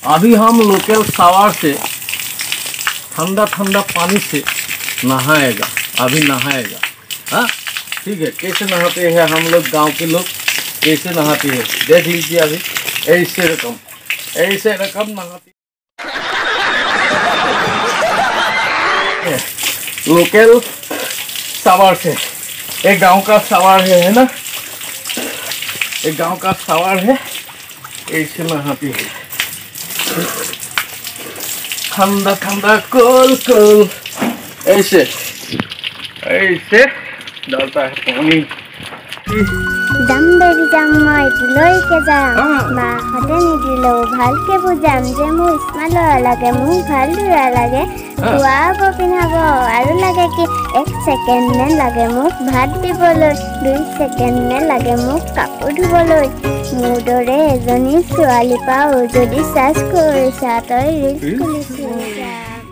अभी हम local shower से ठंडा ठंडा पानी से नहाएगा, अभी नहाएगा। हाँ ठीक है, कैसे नहाते हैं हम लोग, गांव के लोग कैसे नहाते हैं देख लीजिए। अभी ऐसे रकम नहाते लोकल शावर से। एक गांव का शावर है ना, एक गांव का शावर है, ऐसे नहाती है। ठंडा ठंडा कोल कोल ऐसे ऐसे डालता है पानी। जाम बेबी जाम मैं दिलैके जाम माहते निदिलो भालके बुझाम जे मो स्माइल लागे मो ভাল दुरा लागे खुआब पिन्हाब आरु लागे कि 1 सेकेंड ने लागे मुख भात दिबलै 2 सेकेंड ने लागे मुख कापोर धुबलै मोर दरे एजनी ছোৱালী पाओ যদি সার্চ কৰিছা তই ৰিস্ক খুলিছিস